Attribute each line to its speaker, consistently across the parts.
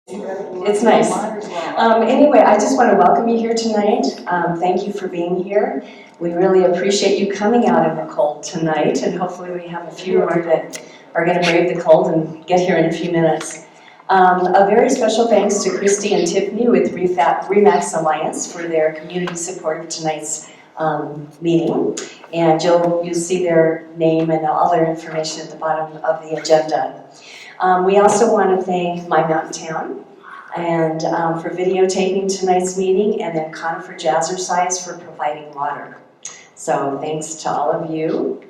Speaker 1: It's nice. Anyway, I just want to welcome you here tonight. Thank you for being here. We really appreciate you coming out in the cold tonight, and hopefully we have a few more that are going to brave the cold and get here in a few minutes. A very special thanks to Christy and Tiffany with Remax Alliance for their community support of tonight's meeting. And you'll see their name and all their information at the bottom of the agenda. We also want to thank My Mountain Town and for videotaping tonight's meeting, and then Conifer Jazzercise for providing water. So thanks to all of you.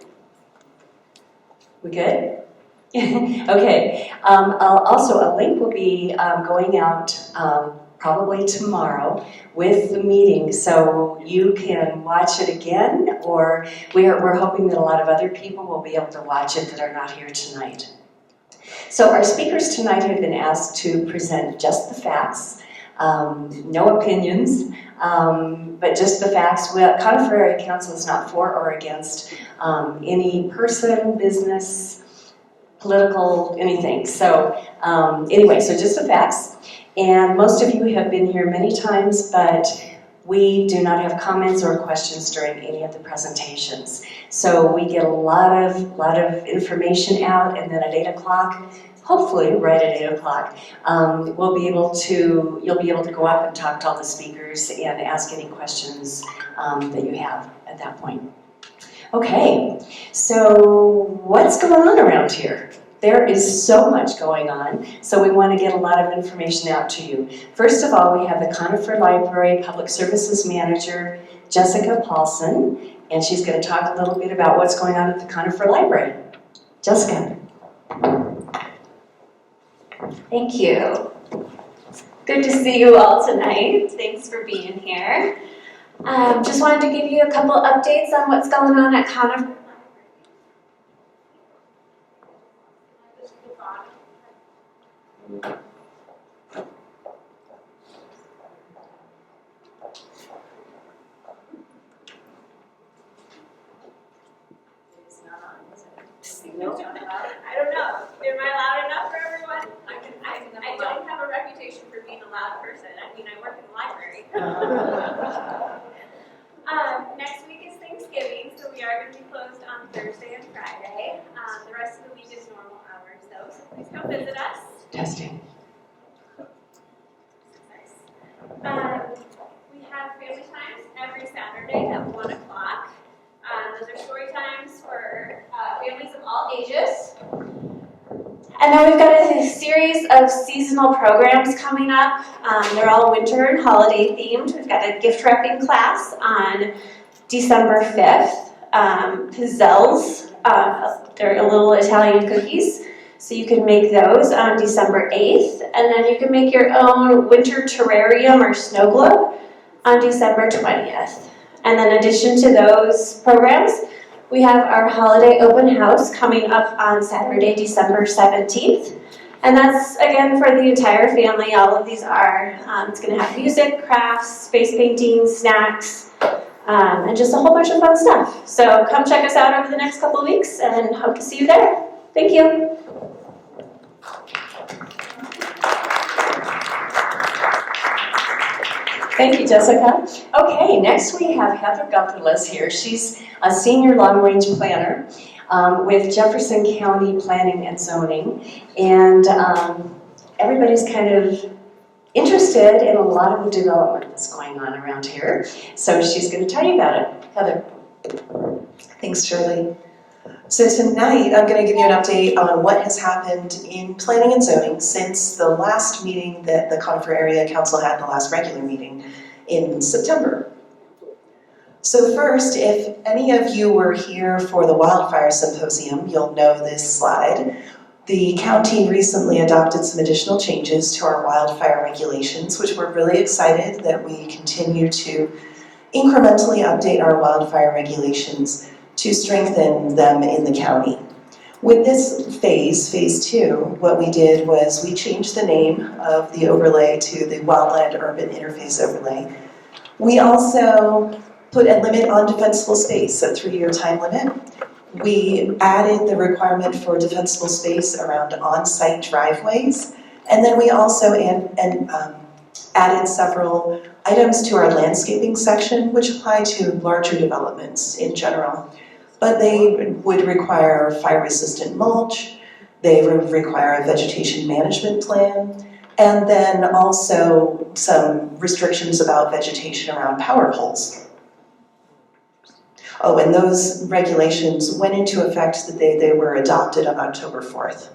Speaker 1: We good? Okay. Also, a link will be going out probably tomorrow with the meeting, so you can watch it again, or we're hoping that a lot of other people will be able to watch it that are not here tonight. So our speakers tonight have been asked to present just the facts, no opinions, but just the facts. Well, Conifer Area Council is not for or against any person, business, political, anything. So anyway, so just the facts. And most of you have been here many times, but we do not have comments or questions during any of the presentations. So we get a lot of information out, and then at 8 o'clock, hopefully right at 8 o'clock, you'll be able to go up and talk to all the speakers and ask any questions that you have at that point. Okay, so what's going on around here? There is so much going on, so we want to get a lot of information out to you. First of all, we have the Conifer Library Public Services Manager, Jessica Paulson, and she's going to talk a little bit about what's going on at the Conifer Library. Jessica.
Speaker 2: Thank you. Good to see you all tonight. Thanks for being here. Just wanted to give you a couple updates on what's going on at Conifer.
Speaker 3: I don't know. Am I loud enough for everyone? I don't have a reputation for being a loud person. I mean, I work in the library. Next week is Thanksgiving, so we are going to be closed on Thursday and Friday. The rest of the week is normal hours, though, so please come visit us.
Speaker 1: Testing.
Speaker 3: We have family times every Saturday at 1 o'clock. Those are story times for families of all ages.
Speaker 2: And then we've got a series of seasonal programs coming up. They're all winter and holiday themed. We've got a gift wrapping class on December 5th. Pizzelles, they're little Italian cookies. So you can make those on December 8th. And then you can make your own winter terrarium or snow globe on December 20th. And then in addition to those programs, we have our holiday open house coming up on Saturday, December 17th. And that's, again, for the entire family. All of these are, it's going to have music, crafts, face painting, snacks, and just a whole bunch of fun stuff. So come check us out over the next couple of weeks and hope to see you there. Thank you.
Speaker 1: Thank you, Jessica. Okay, next we have Heather Gutherless here. She's a senior long-range planner with Jefferson County Planning and Zoning, and everybody's kind of interested in a lot of the development that's going on around here. So she's going to tell you about it. Heather.
Speaker 4: Thanks, Shirley. So tonight I'm going to give you an update on what has happened in planning and zoning since the last meeting that the Conifer Area Council had, the last regular meeting in September. So first, if any of you were here for the wildfire symposium, you'll know this slide. The county recently adopted some additional changes to our wildfire regulations, which we're really excited that we continue to incrementally update our wildfire regulations to strengthen them in the county. With this phase 2, what we did was we changed the name of the overlay to the Wildland Urban Interface Overlay. We also put a limit on defensible space, a 3-year time limit. We added the requirement for defensible space around on-site driveways And then we also added several items to our landscaping section, which apply to larger developments in general. But they would require fire-resistant mulch, they would require a vegetation management plan, and then also some restrictions about vegetation around power poles. Oh, and those regulations went into effect the day they were adopted on October 4th.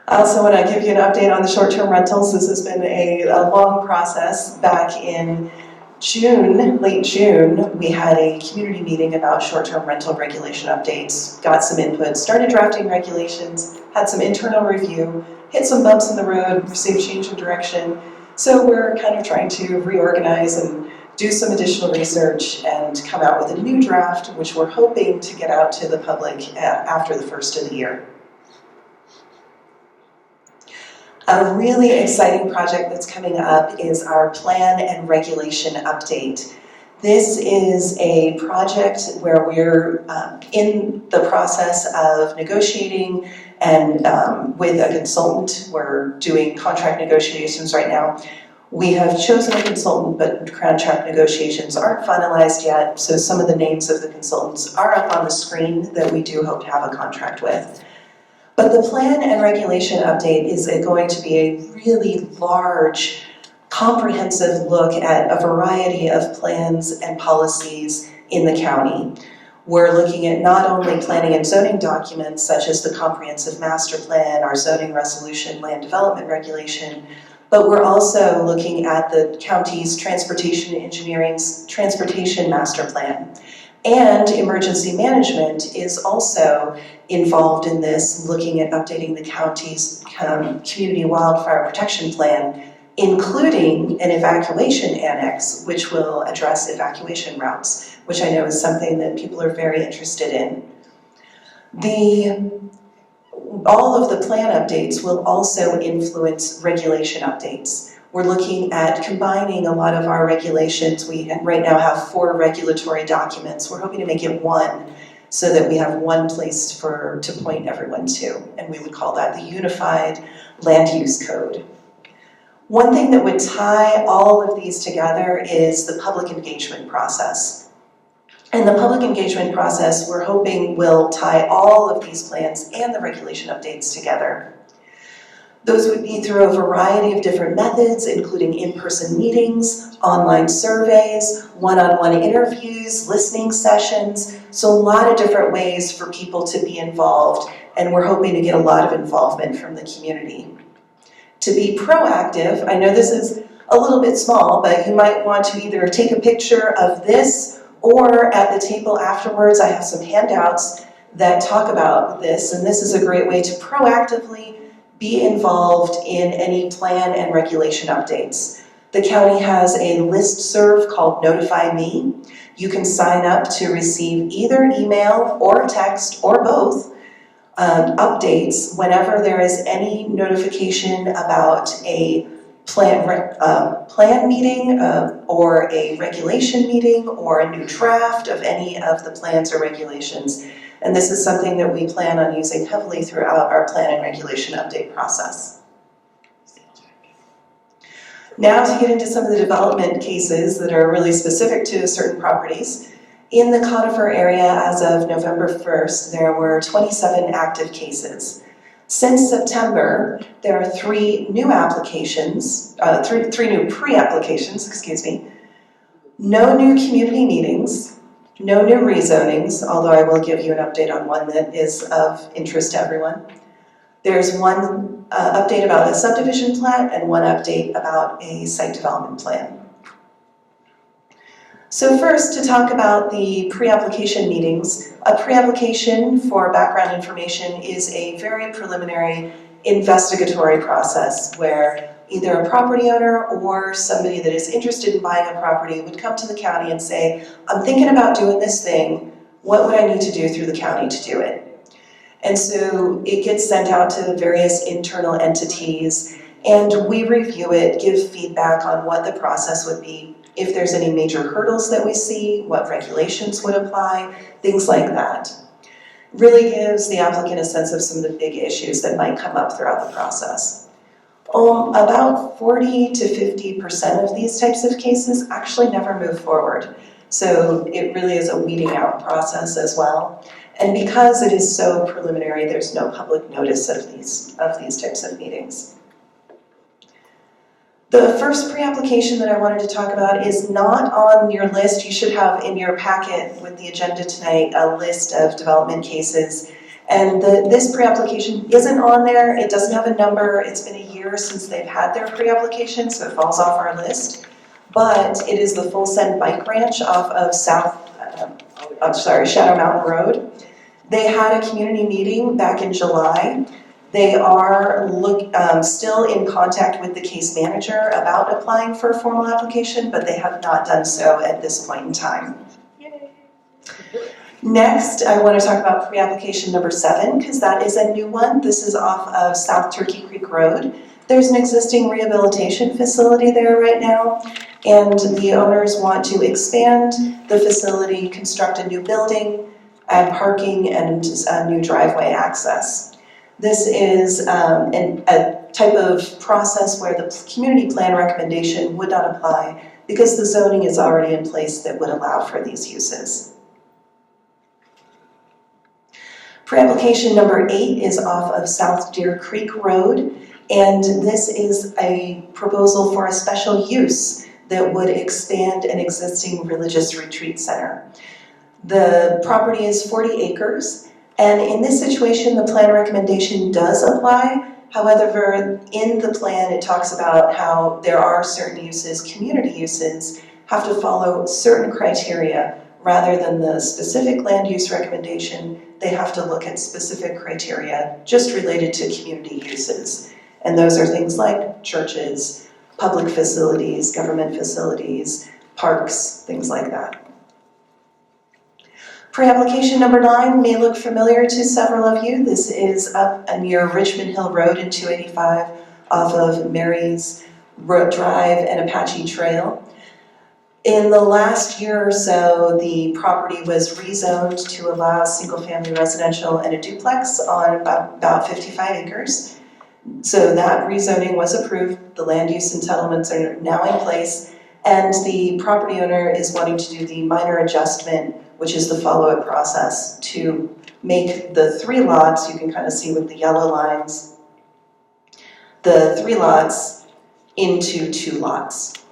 Speaker 4: I also want to give you an update on the short-term rentals. This has been a long process. Back in June, late June, we had a community meeting about short-term rental regulation updates, got some input, started drafting regulations, had some internal review, hit some bumps in the road, received change in direction. So we're kind of trying to reorganize and do some additional research and come out with a new draft, which we're hoping to get out to the public after the first of the year. A really exciting project that's coming up is our plan and regulation update. This is a project where we're in the process of negotiating and with a consultant. We're doing contract negotiations right now. We have chosen a consultant, but contract negotiations aren't finalized yet, so some of the names of the consultants are up on the screen that we do hope to have a contract with. But the plan and regulation update is going to be a really large, comprehensive look at a variety of plans and policies in the county. We're looking at not only planning and zoning documents such as the comprehensive master plan, our zoning resolution, land development regulation, but we're also looking at the county's transportation engineering's transportation master plan. And emergency management is also involved in this, looking at updating the county's community wildfire protection plan, including an evacuation annex, which will address evacuation routes, which I know is something that people are very interested in. All of the plan updates will also influence regulation updates. We're looking at combining a lot of our regulations. We right now have 4 regulatory documents. We're hoping to make it one so that we have one place to point everyone to, and we would call that the Unified Land Use Code. One thing that would tie all of these together is the public engagement process. And the public engagement process, we're hoping, will tie all of these plans and the regulation updates together. Those would be through a variety of different methods, including in-person meetings, online surveys, one-on-one interviews, listening sessions. So a lot of different ways for people to be involved, and we're hoping to get a lot of involvement from the community. To be proactive, I know this is a little bit small, but you might want to either take a picture of this or at the table afterwards, I have some handouts that talk about this, and this is a great way to proactively be involved in any plan and regulation updates. The county has a listserv called Notify Me. You can sign up to receive either email or text or both updates whenever there is any notification about a plan meeting or a regulation meeting or a new draft of any of the plans or regulations. And this is something that we plan on using heavily throughout our plan and regulation update process. Now to get into some of the development cases that are really specific to certain properties. In the Conifer area as of November 1st, there were 27 active cases. Since September, there are 3 new applications, three new pre-applications, no new community meetings, no new rezonings, although I will give you an update on one that is of interest to everyone. There's one update about a subdivision plat and one update about a site development plan. So first, to talk about the pre-application meetings. A pre-application for background information is a very preliminary investigatory process where either a property owner or somebody that is interested in buying a property would come to the county and say, I'm thinking about doing this thing, what would I need to do through the county to do it? And so it gets sent out to the various internal entities, and we review it, give feedback on what the process would be, if there's any major hurdles that we see, what regulations would apply, things like that. Really gives the applicant a sense of some of the big issues that might come up throughout the process. About 40 to 50% of these types of cases actually never move forward. So it really is a weeding out process as well. And because it is so preliminary, there's no public notice of these types of meetings. The first pre-application that I wanted to talk about is not on your list. You should have in your packet with the agenda tonight a list of development cases. And this pre-application isn't on there. It doesn't have a number. It's been a year since they've had their pre-application, so it falls off our list. But it is the Full Send Bike Ranch off of Shadow Mountain Road. They had a community meeting back in July. They are still in contact with the case manager about applying for a formal application, but they have not done so at this point in time.
Speaker 2: Yay.
Speaker 4: Next, I want to talk about pre-application number 7, because that is a new one. This is off of South Turkey Creek Road. There's an existing rehabilitation facility there right now, and the owners want to expand the facility, construct a new building, add parking, and a new driveway access. This is a type of process where the community plan recommendation would not apply because the zoning is already in place that would allow for these uses. Pre-application number 8 is off of South Deer Creek Road, and this is a proposal for a special use that would expand an existing religious retreat center. The property is 40 acres. And in this situation, the plan recommendation does apply. However, in the plan, it talks about how there are certain uses, community uses, have to follow certain criteria rather than the specific land use recommendation. They have to look at specific criteria just related to community uses. And those are things like churches, public facilities, government facilities, parks, things like that. Pre-application number 9 may look familiar to several of you. This is up near Richmond Hill Road in 285 off of Mary's Drive and Apache Trail. In the last year or so, the property was rezoned to allow single-family residential and a duplex on about 55 acres. So that rezoning was approved. The land use entitlements are now in place, and the property owner is wanting to do the minor adjustment, which is the follow-up process, to make the 3 lots, you can kind of see with the yellow lines, the 3 lots into 2 lots.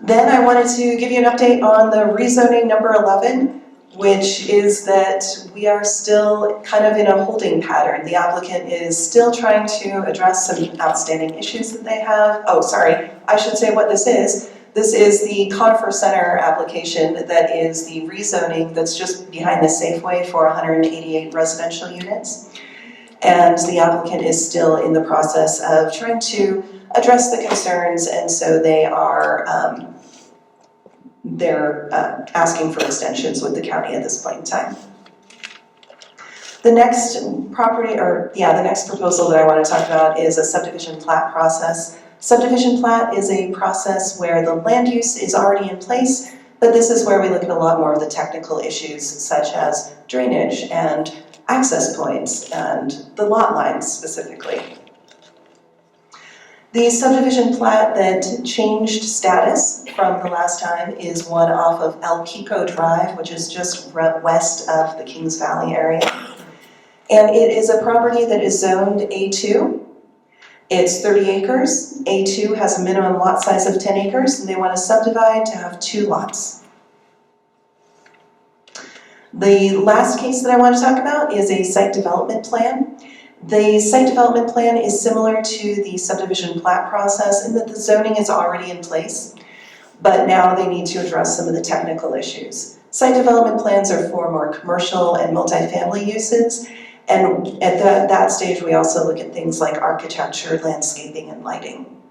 Speaker 4: Then I wanted to give you an update on the rezoning number 11, which is that we are still kind of in a holding pattern. The applicant is still trying to address some outstanding issues that they have. Oh, sorry, I should say what this is. This is the Conifer Center application that is the rezoning that's just behind the Safeway for 188 residential units. And the applicant is still in the process of trying to address the concerns, and so they are asking for extensions with the county at this point in time. The next the next proposal that I want to talk about is a subdivision plat process. Subdivision plat is a process where the land use is already in place, but this is where we look at a lot more of the technical issues such as drainage and access points and the lot lines specifically. The subdivision plat that changed status from the last time is one off of El Pico Drive, which is just west of the Kings Valley area. And it is a property that is zoned A2. It's 30 acres. A2 has a minimum lot size of 10 acres, and they want to subdivide to have 2 lots. The last case that I want to talk about is a site development plan. The site development plan is similar to the subdivision plat process in that the zoning is already in place, but now they need to address some of the technical issues. Site development plans are for more commercial and multifamily uses, and at that stage we also look at things like architecture, landscaping, and lighting.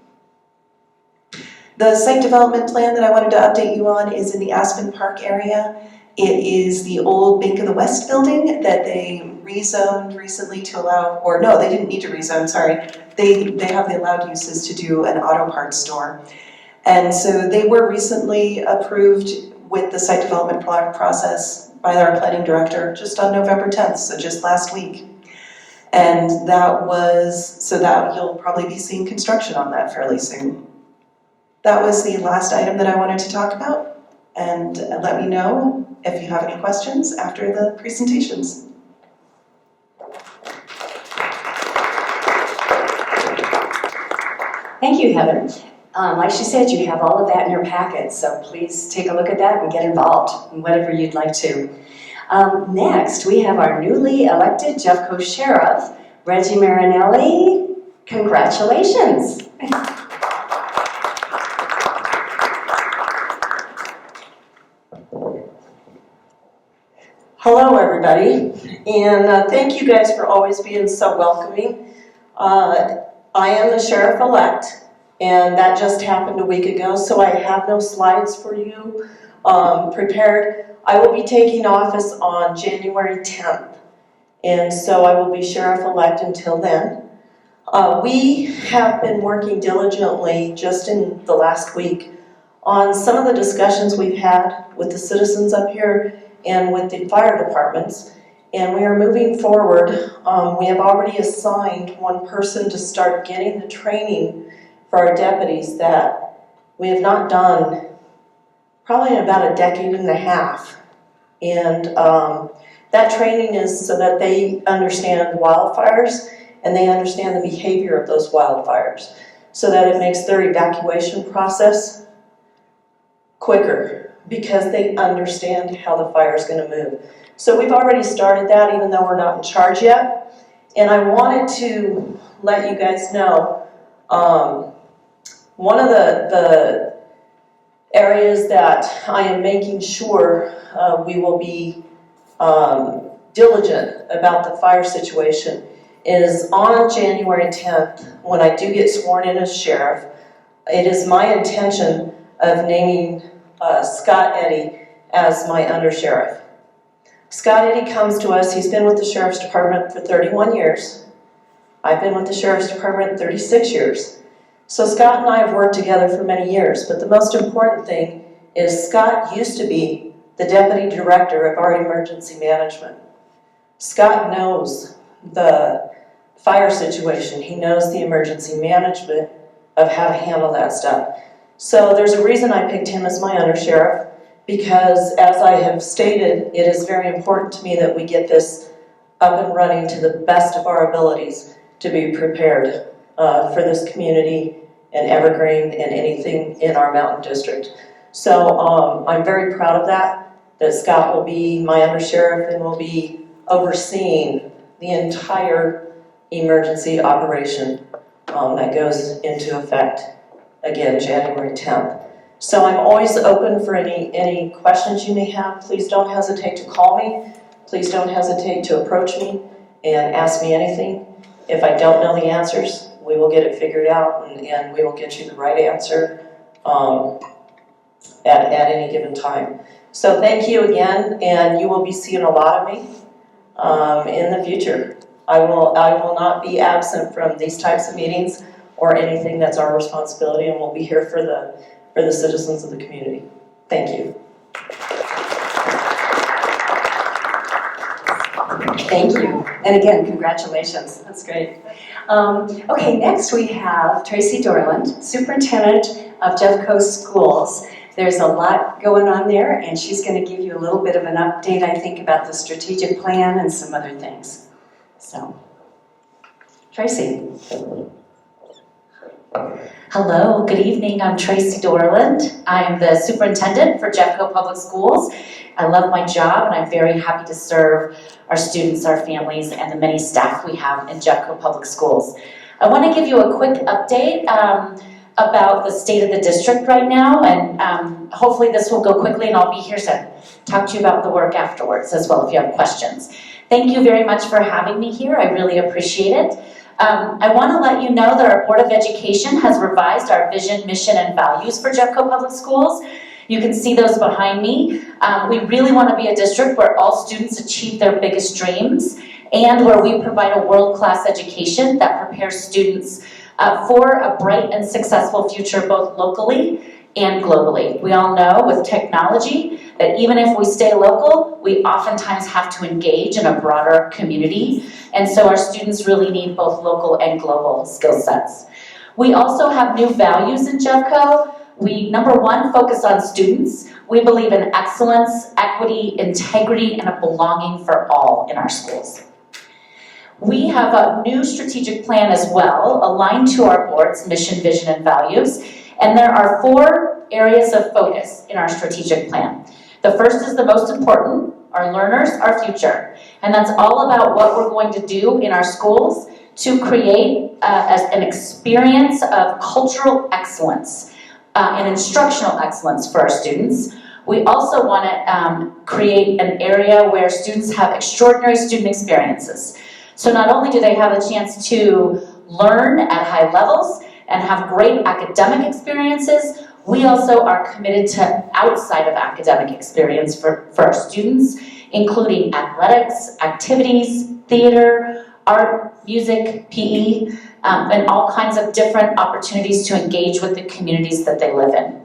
Speaker 4: The site development plan that I wanted to update you on is in the Aspen Park area. It is the old Bank of the West building that they rezoned recently to allow, or no, they didn't need to rezone, sorry. They have the allowed uses to do an auto parts store. And so they were recently approved with the site development process by our planning director just on November 10th, so just last week. And that you'll probably be seeing construction on that fairly soon. That was the last item that I wanted to talk about, and let me know if you have any questions after the presentations.
Speaker 1: Thank you, Heather. Like she said, you have all of that in your packet, so please take a look at that and get involved in whatever you'd like to. Next, we have our newly elected Jeffco Sheriff, Reggie Marinelli. Congratulations.
Speaker 5: Hello, everybody, and thank you guys for always being so welcoming. I am the sheriff-elect, and that just happened a week ago, so I have no slides for you prepared. I will be taking office on January 10th, and so I will be sheriff-elect until then. We have been working diligently just in the last week on some of the discussions we've had with the citizens up here and with the fire departments, and we are moving forward. We have already assigned one person to start getting the training for our deputies that we have not done probably in about a decade and a half. And that training is so that they understand wildfires and they understand the behavior of those wildfires, so that it makes their evacuation process quicker, because they understand how the fire is going to move. So we've already started that, even though we're not in charge yet. And I wanted to let you guys know, one of the areas that I am making sure we will be diligent about the fire situation is on January 10th, when I do get sworn in as sheriff. It is my intention of naming Scott Eddy as my undersheriff. Scott Eddy comes to us, he's been with the Sheriff's Department for 31 years. I've been with the Sheriff's Department 36 years. So Scott and I have worked together for many years, but the most important thing is Scott used to be the Deputy Director of our emergency management. Scott knows the fire situation. He knows the emergency management of how to handle that stuff. So there's a reason I picked him as my undersheriff, because as I have stated, it is very important to me that we get this up and running to the best of our abilities to be prepared for this community and Evergreen and anything in our mountain district. So I'm very proud of that Scott will be my undersheriff and will be overseeing the entire emergency operation that goes into effect, again, January 10th. So I'm always open for any questions you may have. Please don't hesitate to call me. Please don't hesitate to approach me and ask me anything. If I don't know the answers, we will get it figured out, and we will get you the right answer at any given time. So thank you again, and you will be seeing a lot of me in the future. I will not be absent from these types of meetings or anything that's our responsibility, and we'll be here for the citizens of the community. Thank you.
Speaker 1: Thank you. And again, congratulations. That's great. Okay, next we have Tracy Dorland, Superintendent of Jeffco Schools. There's a lot going on there, and she's going to give you a little bit of an update, I think, about the strategic plan and some other things. So, Tracy.
Speaker 6: Hello, good evening. I'm Tracy Dorland. I'm the superintendent for Jeffco Public Schools. I love my job, and I'm very happy to serve our students, our families, and the many staff we have in Jeffco Public Schools. I want to give you a quick update about the state of the district right now, and hopefully this will go quickly, and I'll be here to talk to you about the work afterwards as well if you have questions. Thank you very much for having me here. I really appreciate it. I want to let you know that our Board of Education has revised our vision, mission, and values for Jeffco Public Schools. You can see those behind me. We really want to be a district where all students achieve their biggest dreams and where we provide a world-class education that prepares students for a bright and successful future both locally and globally. We all know with technology that even if we stay local, we oftentimes have to engage in a broader community. And so our students really need both local and global skill sets. We also have new values in Jeffco. We, number one, focus on students. We believe in excellence, equity, integrity, and a belonging for all in our schools. We have a new strategic plan as well, aligned to our board's mission, vision, and values. And there are 4 areas of focus in our strategic plan. The first is the most important, our learners, our future. And that's all about what we're going to do in our schools to create an experience of cultural excellence and instructional excellence for our students. We also want to create an area where students have extraordinary student experiences. So not only do they have a chance to learn at high levels and have great academic experiences, we also are committed to outside of academic experience for our students, including athletics, activities, theater, art, music, PE, and all kinds of different opportunities to engage with the communities that they live in.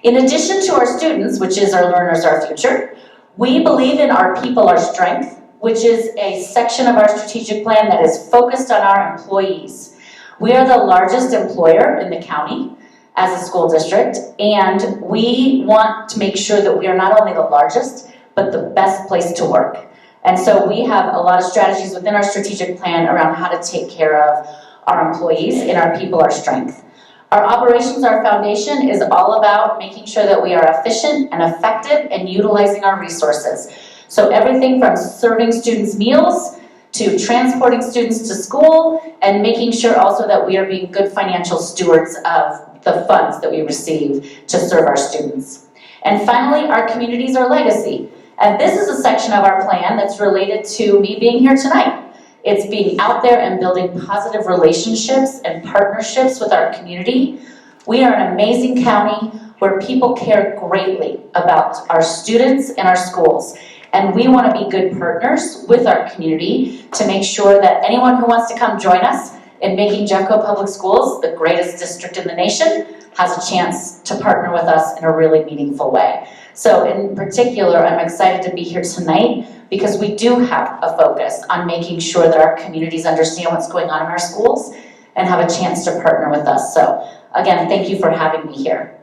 Speaker 6: In addition to our students, which is our learners, our future, we believe in our people, our strength, which is a section of our strategic plan that is focused on our employees. We are the largest employer in the county as a school district, and we want to make sure that we are not only the largest, but the best place to work. And so we have a lot of strategies within our strategic plan around how to take care of our employees and our people, our strength. Our operations, our foundation is all about making sure that we are efficient and effective and utilizing our resources. So everything from serving students meals to transporting students to school and making sure also that we are being good financial stewards of the funds that we receive to serve our students. And finally, our communities are legacy. And this is a section of our plan that's related to me being here tonight. It's being out there and building positive relationships and partnerships with our community. We are an amazing county where people care greatly about our students and our schools. And we want to be good partners with our community to make sure that anyone who wants to come join us in making Jeffco Public Schools the greatest district in the nation has a chance to partner with us in a really meaningful way. So in particular, I'm excited to be here tonight because we do have a focus on making sure that our communities understand what's going on in our schools and have a chance to partner with us. So again, thank you for having me here.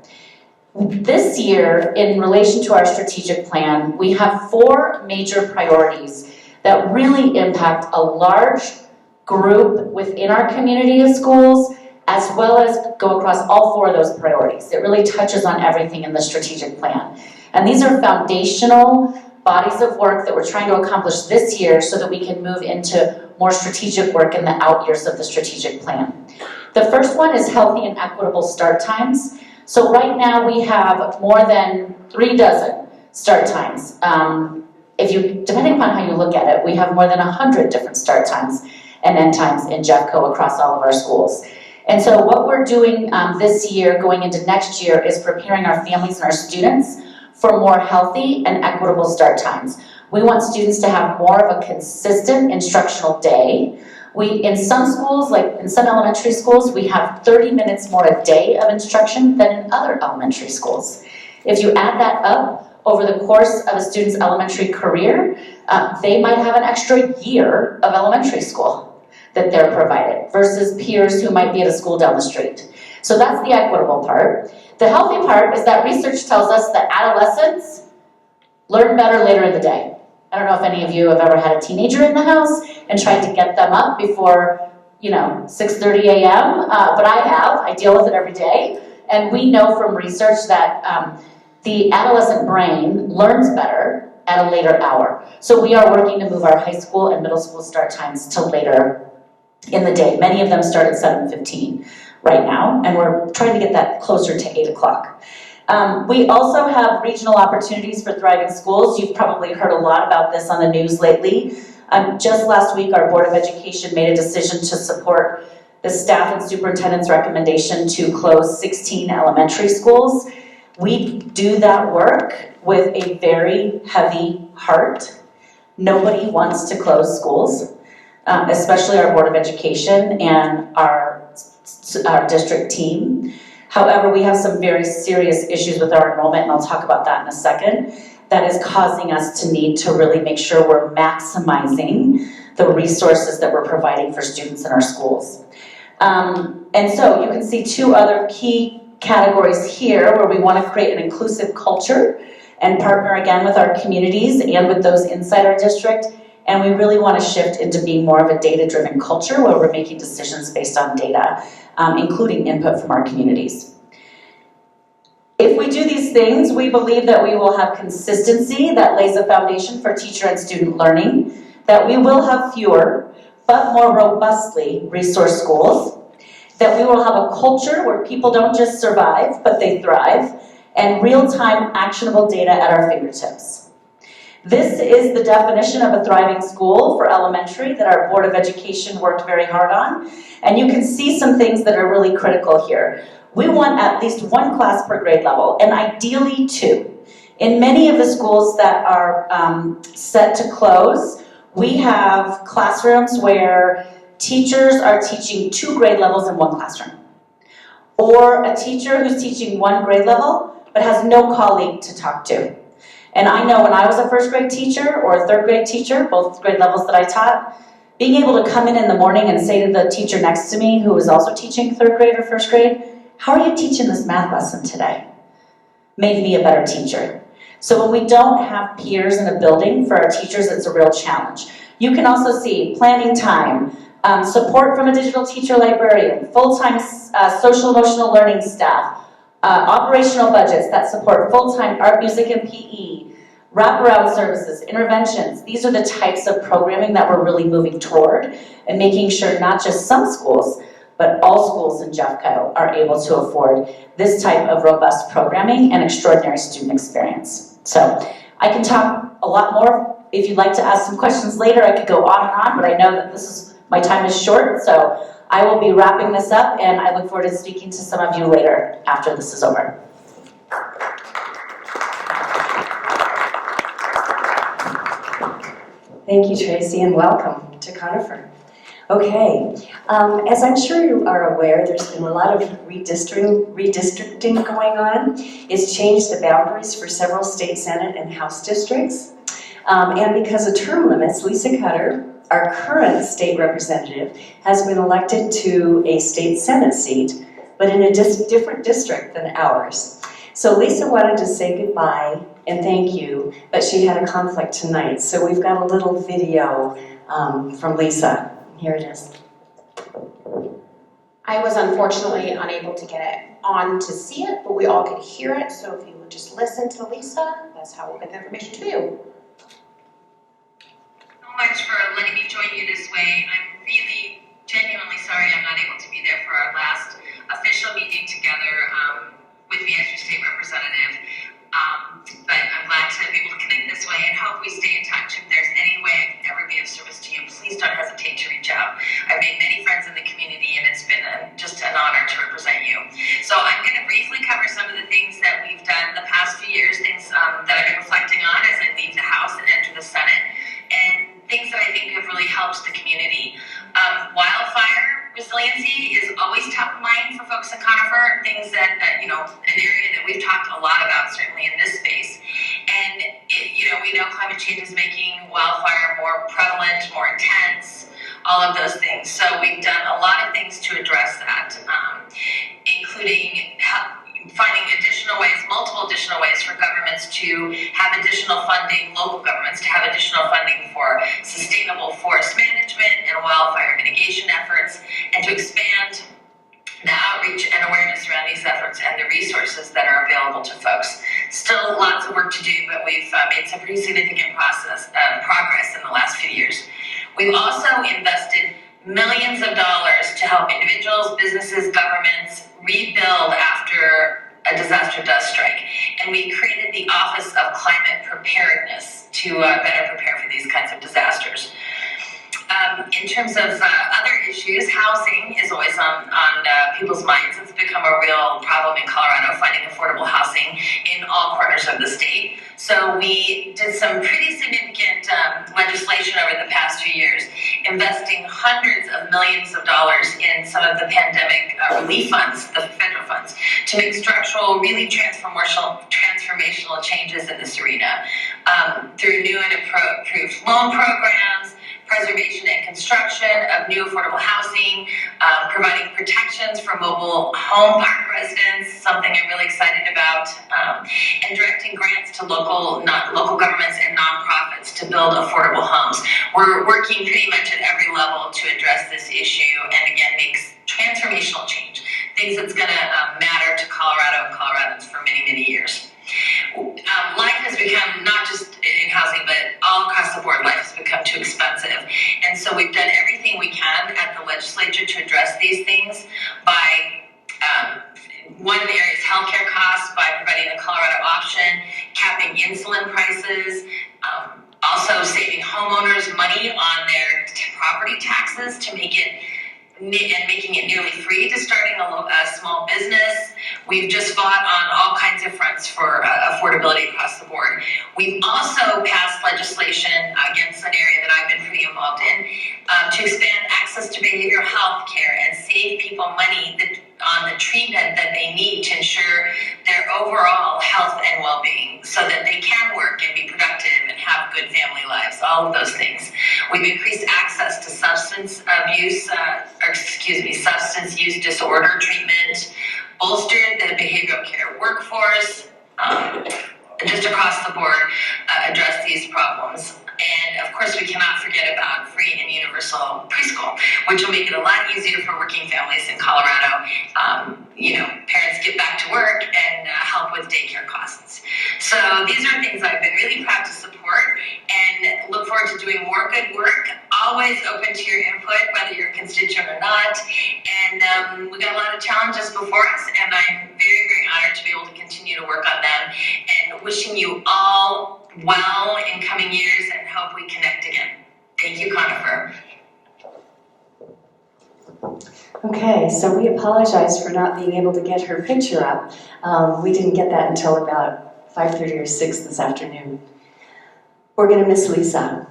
Speaker 6: This year, in relation to our strategic plan, we have 4 major priorities that really impact a large group within our community of schools, as well as go across all 4 of those priorities. It really touches on everything in the strategic plan. And these are foundational bodies of work that we're trying to accomplish this year so that we can move into more strategic work in the out years of the strategic plan. The first one is healthy and equitable start times. So right now we have more than 3 dozen start times. Depending upon how you look at it, we have more than 100 different start times and end times in Jeffco across all of our schools. And so what we're doing this year, going into next year, is preparing our families and our students for more healthy and equitable start times. We want students to have more of a consistent instructional day. In some schools, like in some elementary schools, we have 30 minutes more a day of instruction than in other elementary schools. If you add that up over the course of a student's elementary career, they might have an extra year of elementary school that they're provided versus peers who might be at a school down the street. So that's the equitable part. The healthy part is that research tells us that adolescents learn better later in the day. I don't know if any of you have ever had a teenager in the house and tried to get them up before, 6:30 a.m., but I have. I deal with it every day. And we know from research that the adolescent brain learns better at a later hour. So we are working to move our high school and middle school start times to later in the day. Many of them start at 7:15 right now, and we're trying to get that closer to 8 o'clock. We also have regional opportunities for thriving schools. You've probably heard a lot about this on the news lately. Just last week, our Board of Education made a decision to support the staff and superintendent's recommendation to close 16 elementary schools. We do that work with a very heavy heart. Nobody wants to close schools, especially our Board of Education and our district team. However, we have some very serious issues with our enrollment, and I'll talk about that in a second. that is causing us to need to really make sure we're maximizing the resources that we're providing for students in our schools. And so you can see two other key categories here where we want to create an inclusive culture and partner again with our communities and with those inside our district. And we really want to shift into being more of a data-driven culture where we're making decisions based on data, including input from our communities. If we do these things, we believe that we will have consistency that lays a foundation for teacher and student learning, that we will have fewer, but more robustly resourced schools, that we will have a culture where people don't just survive, but they thrive, and real-time actionable data at our fingertips. This is the definition of a thriving school for elementary that our Board of Education worked very hard on, and you can see some things that are really critical here. We want at least one class per grade level, and ideally two. In many of the schools that are set to close, we have classrooms where teachers are teaching 2 grade levels in one classroom. Or a teacher who's teaching 1 grade level but has no colleague to talk to. And I know when I was a first grade teacher or a third grade teacher, both grade levels that I taught, being able to come in the morning and say to the teacher next to me who was also teaching third grade or first grade, "How are you teaching this math lesson today?" made me a better teacher. So when we don't have peers in a building for our teachers, it's a real challenge. You can also see planning time, support from a digital teacher librarian, full-time social emotional learning staff, operational budgets that support full-time art, music, and PE, wraparound services, interventions. These are the types of programming that we're really moving toward and making sure not just some schools, but all schools in Jeffco are able to afford this type of robust programming and extraordinary student experience. So I can talk a lot more. If you'd like to ask some questions later, I could go on and on, but I know that my time is short, so I will be wrapping this up, and I look forward to speaking to some of you later after this is over.
Speaker 1: Thank you, Tracy, and welcome to Conifer. Okay, as I'm sure you are aware, there's been a lot of redistricting going on. It's changed the boundaries for several state senate and house districts. And because of term limits, Lisa Cutter, our current state representative, has been elected to a state senate seat, but in a different district than ours. So Lisa wanted to say goodbye and thank you, but she had a conflict tonight. So we've got a little video from Lisa. Here it is.
Speaker 7: I was unfortunately unable to get it on to see it, but we all could hear it. So if you would just listen to Lisa, that's how we'll get the information to you.
Speaker 8: Much for letting me join you this way. I'm really genuinely sorry I'm not able to be there for our last official meeting together with me as your state representative. But I'm glad to be able to connect this way and hope we stay in touch. If there's any way I can ever be of service to you, please don't hesitate to reach out. I've made many friends in the community and it's been just an honor to represent you. So I'm going to briefly cover some of the things that we've done the past few years, things that I've been reflecting on as I leave the House and enter the Senate, and things that I think have really helped the community. Wildfire resiliency is always top of mind for folks in Conifer, things that, an area that we've talked a lot about, certainly in this space. And, we know climate change is making wildfire more prevalent, more intense, all of those things. So we've done a lot of things to address that, including finding multiple additional ways for governments to have additional funding, local governments to have additional funding for sustainable forest management and wildfire mitigation efforts, and to expand the outreach and awareness around these efforts and the resources that are available to folks. Still lots of work to do, but we've made some pretty significant progress in the last few years. We've also invested millions of dollars to help individuals, businesses, governments rebuild after a disaster does strike. And we created the Office of Climate Preparedness to better prepare for these kinds of disasters. In terms of other issues, housing is always on people's minds. It's become a real problem in Colorado, finding affordable housing in all corners of the state. So we did some pretty significant legislation over the past few years. investing hundreds of millions of dollars in some of the pandemic relief funds, the federal funds, to make structural, really transformational changes in this arena through new and improved loan programs, preservation and construction of new affordable housing, providing protections for mobile home park residents, something I'm really excited about, and directing grants to local governments and nonprofits to build affordable homes. We're working pretty much at every level to address this issue and again make transformational change, things that's going to matter to Colorado and Coloradans for many, many years. Life has become, not just in housing, but all across the board, life has become too expensive. And so we've done everything we can at the legislature to address these things by, one area is healthcare costs by providing the Colorado option, capping insulin prices, also saving homeowners money on their property taxes to make it and making it nearly free to starting a small business. We've just fought on all kinds of fronts for affordability across the board. We've also passed legislation against an area that I've been pretty involved in to expand access to behavioral health care and save people money on the treatment that they need to ensure their overall health and well-being so that they can work and be productive and have good family lives, all of those things. We've increased access to substance use disorder treatment, bolstered the behavioral care workforce, just across the board address these problems. And of course, we cannot forget about free and universal preschool, which will make it a lot easier for working families in Colorado. Parents get back to work and help with daycare costs. So these are things I've been really proud to support and look forward to doing more good work. Always open to your input, whether you're a constituent or not. And we got a lot of challenges before us, and I'm very, very honored to be able to continue to work on them. And wishing you all well in coming years and hope we connect again. Thank you, Conifer.
Speaker 1: Okay, so we apologize for not being able to get her picture up. We didn't get that until about 5:30 or 6 this afternoon. We're going to miss Lisa.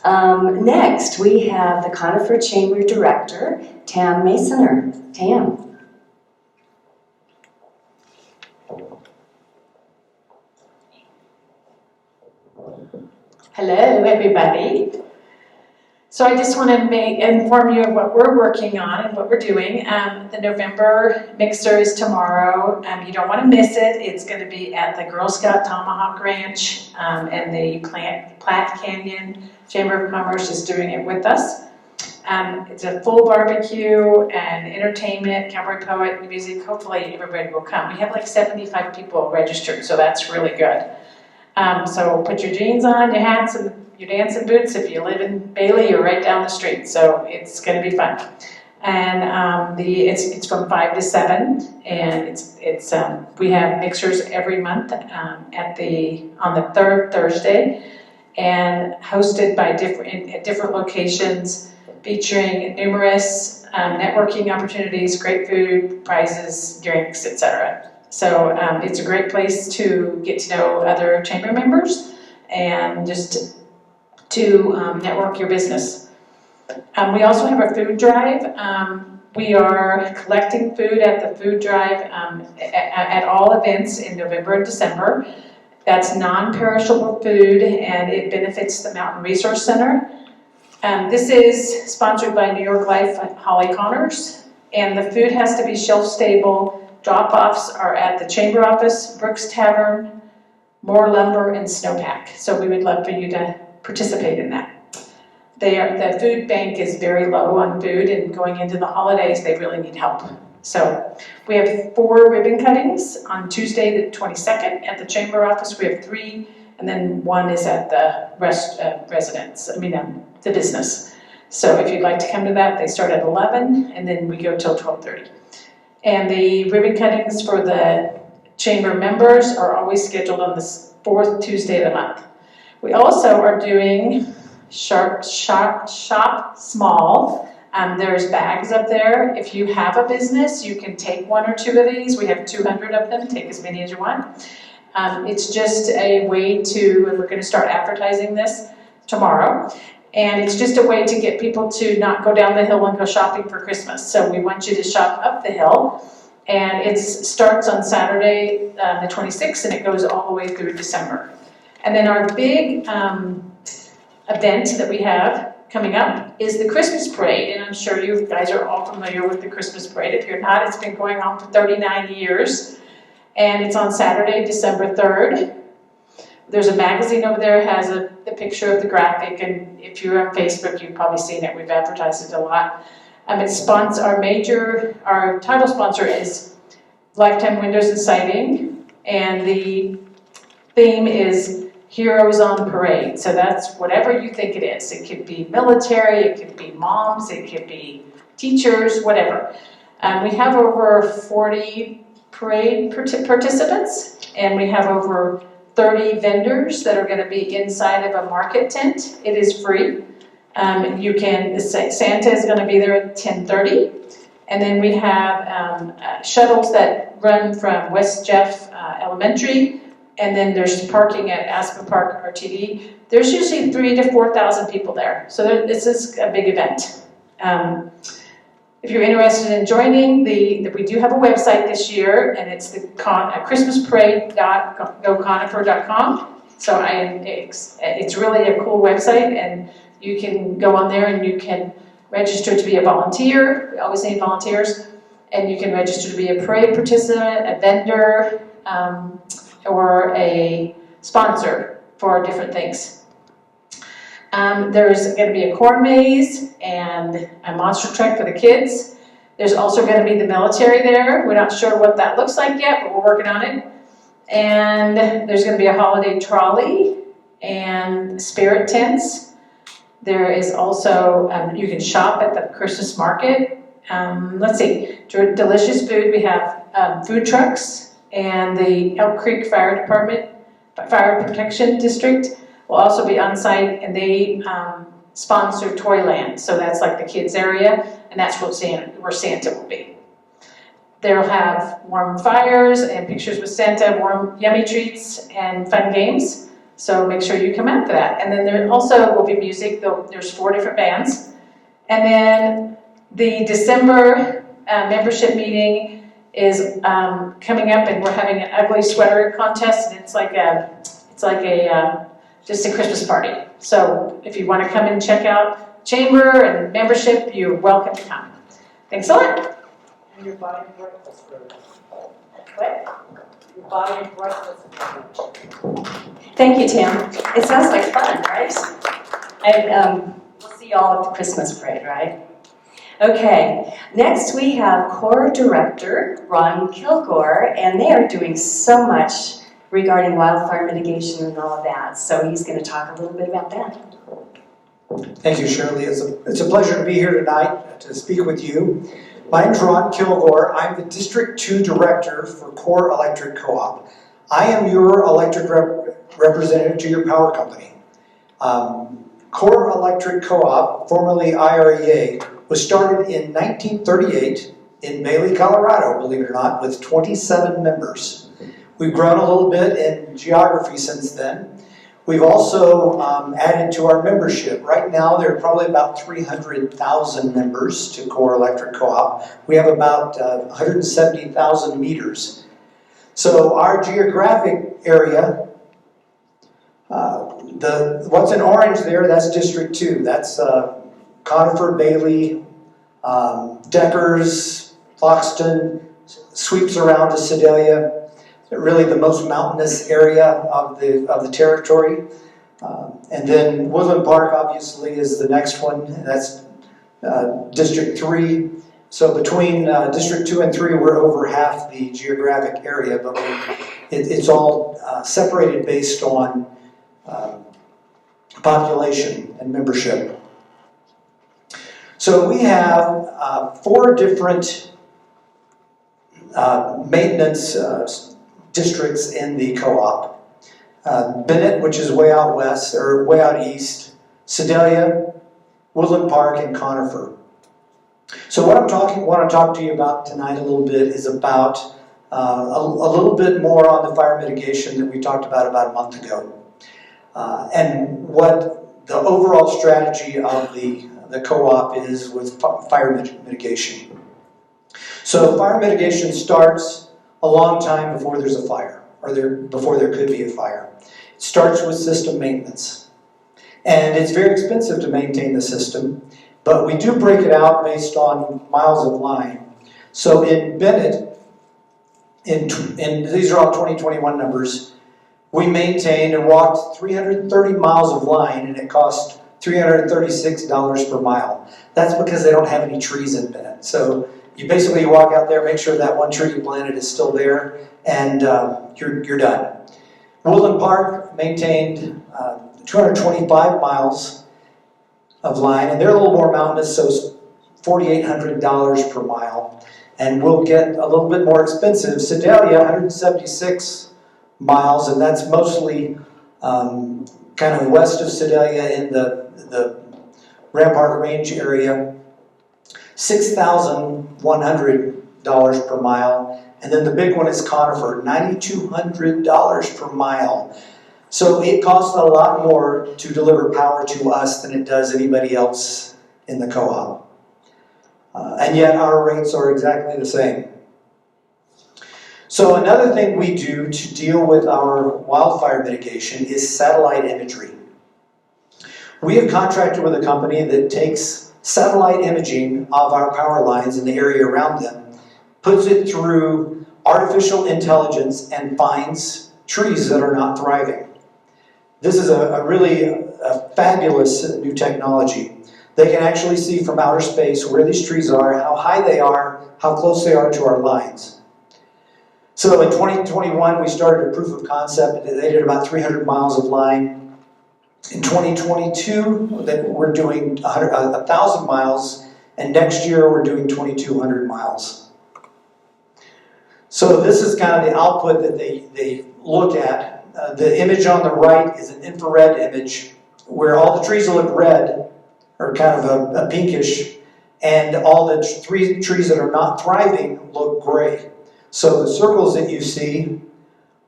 Speaker 1: Next, we have the Conifer Chamber Director, Tamm Masoner. Tamm.
Speaker 9: Hello, everybody. So I just want to inform you of what we're working on and what we're doing. The November mixer is tomorrow. You don't want to miss it. It's going to be at the Girl Scout Tomahawk Ranch, and the Platte Canyon Chamber of Commerce is doing it with us. It's a full barbecue and entertainment, cowboy poet, music. Hopefully everybody will come. We have like 75 people registered, so that's really good. So put your jeans on, your hats, and your dancing boots. If you live in Bailey, you're right down the street, so it's going to be fun. And it's from 5 to 7, and we have mixers every month on the third Thursday, and hosted by different locations, featuring numerous networking opportunities, great food, prizes, drinks, etc. So it's a great place to get to know other chamber members and just to network your business. We also have a food drive. We are collecting food at the food drive at all events in November and December. That's non-perishable food, and it benefits the Mountain Resource Center. This is sponsored by New York Life Holly Connors, and the food has to be shelf-stable. Drop-offs are at the Chamber Office, Brooks Tavern, Moore Lumber, and Snowpack. So we would love for you to participate in that. The food bank is very low on food, and going into the holidays, they really need help. So we have 4 ribbon cuttings on Tuesday the 22nd at the Chamber Office. We have 3, and then 1 is at the the business. So if you'd like to come to that, they start at 11, and then we go till 12:30. And the ribbon cuttings for the chamber members are always scheduled on the 4th Tuesday of the month. We also are doing shop small. There's bags up there. If you have a business, you can take 1 or 2 of these. We have 200 of them. Take as many as you want. It's just a way to, and we're going to start advertising this tomorrow. And it's just a way to get people to not go down the hill and go shopping for Christmas. So we want you to shop up the hill. And it starts on Saturday, the 26th, and it goes all the way through December. And then our big event that we have coming up is the Christmas parade. And I'm sure you guys are all familiar with the Christmas parade. If you're not, it's been going on for 39 years. And it's on Saturday, December 3rd. There's a magazine over there, has the picture of the graphic, and if you're on Facebook, you've probably seen it. We've advertised it a lot. Our title sponsor is Lifetime Windows and Siding, and the theme is Heroes on Parade. So that's whatever you think it is. It could be military, it could be moms, it could be teachers, whatever. We have over 40 parade participants, and we have over 30 vendors that are going to be inside of a market tent. It is free. Santa is going to be there at 10:30, and then we have shuttles that run from West Jeff Elementary, and then there's parking at Aspen Park RTD. There's usually 3,000 to 4,000 people there, so this is a big event. If you're interested in joining, we do have a website this year, and it's the christmasparade.goconifer.com. So it's really a cool website, and you can go on there and you can register to be a volunteer. We always need volunteers. And you can register to be a parade participant, a vendor, or a sponsor for different things. There's going to be a corn maze and a monster truck for the kids. There's also going to be the military there. We're not sure what that looks like yet, but we're working on it. And there's going to be a holiday trolley and spirit tents. There is also, you can shop at the Christmas market. Let's see, delicious food. We have food trucks, and the Elk Creek Fire Protection District will also be on site, and they sponsor Toyland. So that's like the kids area, and that's where Santa will be. They'll have warm fires and pictures with Santa, warm yummy treats, and fun games. So make sure you come out for that. And then there also will be music. There's 4 different bands. And then the December membership meeting is coming up, and we're having an ugly sweater contest, and it's like just a Christmas party. So if you want to come and check out Chamber and membership, you're welcome to come. Thanks a lot.
Speaker 10: And you're buying breakfast for them.
Speaker 9: What?
Speaker 10: You're buying breakfast for them.
Speaker 1: Thank you, Tam. It sounds like fun, right? We'll see you all at the Christmas parade, right? Okay, next we have Corps Director Ron Kilgore, and they are doing so much regarding wildfire mitigation and all of that. So he's going to talk a little bit about that.
Speaker 10: Thank you, Shirley. It's a pleasure to be here tonight to speak with you. My name is Ron Kilgore. I'm the District 2 Director for Core Electric Co-op. I am your electric representative to your power company. Core Electric Co-op, formerly IREA, was started in 1938 in Bailey, Colorado, believe it or not, with 27 members. We've grown a little bit in geography since then. We've also added to our membership. Right now, there are probably about 300,000 members to Core Electric Co-op. We have about 170,000 meters. So our geographic area, what's in orange there, that's District 2. That's Conifer, Bailey, Deckers, Foxton, sweeps around to Sedalia. Really the most mountainous area of the territory. And then Woodland Park obviously is the next one, and that's District 3. So between District 2 and 3, we're over half the geographic area, but it's all separated based on population and membership. So we have 4 different maintenance districts in the co-op. Bennett, which is way out west, or way out east, Sedalia, Woodland Park, and Conifer. So what I want to talk to you about tonight a little bit is about a little bit more on the fire mitigation that we talked about a month ago. And what the overall strategy of the co-op is with fire mitigation. So fire mitigation starts a long time before there's a fire, or before there could be a fire. It starts with system maintenance. And it's very expensive to maintain the system, but we do break it out based on miles of line. So in Bennett, these are all 2021 numbers, we maintained and walked 330 miles of line, and it cost $336 per mile. That's because they don't have any trees in Bennett. So you basically walk out there, make sure that one tree you planted is still there, and you're done. Woodland Park maintained 225 miles of line, and they're a little more mountainous, so it's $4,800 per mile. And we'll get a little bit more expensive. Sedalia, 176 miles, and that's mostly kind of west of Sedalia in the Rampart Range area. $6,100 per mile. And then the big one is Conifer, $9,200 per mile. So it costs a lot more to deliver power to us than it does anybody else in the co-op. And yet our rates are exactly the same. So another thing we do to deal with our wildfire mitigation is satellite imagery. We have contracted with a company that takes satellite imaging of our power lines in the area around them, puts it through artificial intelligence, and finds trees that are not thriving. This is a really fabulous new technology. They can actually see from outer space where these trees are, how high they are, how close they are to our lines. So in 2021, we started a proof of concept. They did about 300 miles of line. In 2022, we're doing 1,000 miles, and next year we're doing 2,200 miles. So this is kind of the output that they look at. The image on the right is an infrared image where all the trees look red, or kind of a pinkish, and all the trees that are not thriving look gray. So the circles that you see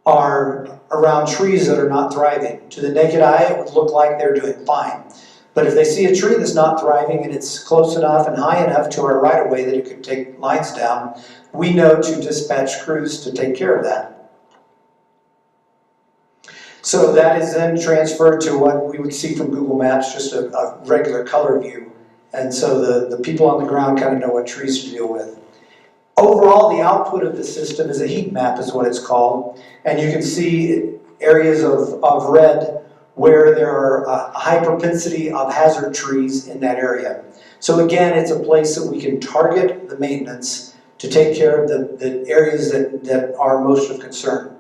Speaker 10: are around trees that are not thriving. To the naked eye, it would look like they're doing fine. But if they see a tree that's not thriving and it's close enough and high enough to our right-of-way that it could take lines down, we know to dispatch crews to take care of that. So that is then transferred to what we would see from Google Maps, just a regular color view. And so the people on the ground kind of know what trees to deal with. Overall, the output of the system is a heat map, is what it's called. And you can see areas of red where there are a high propensity of hazard trees in that area. So again, it's a place that we can target the maintenance to take care of the areas that are most of concern.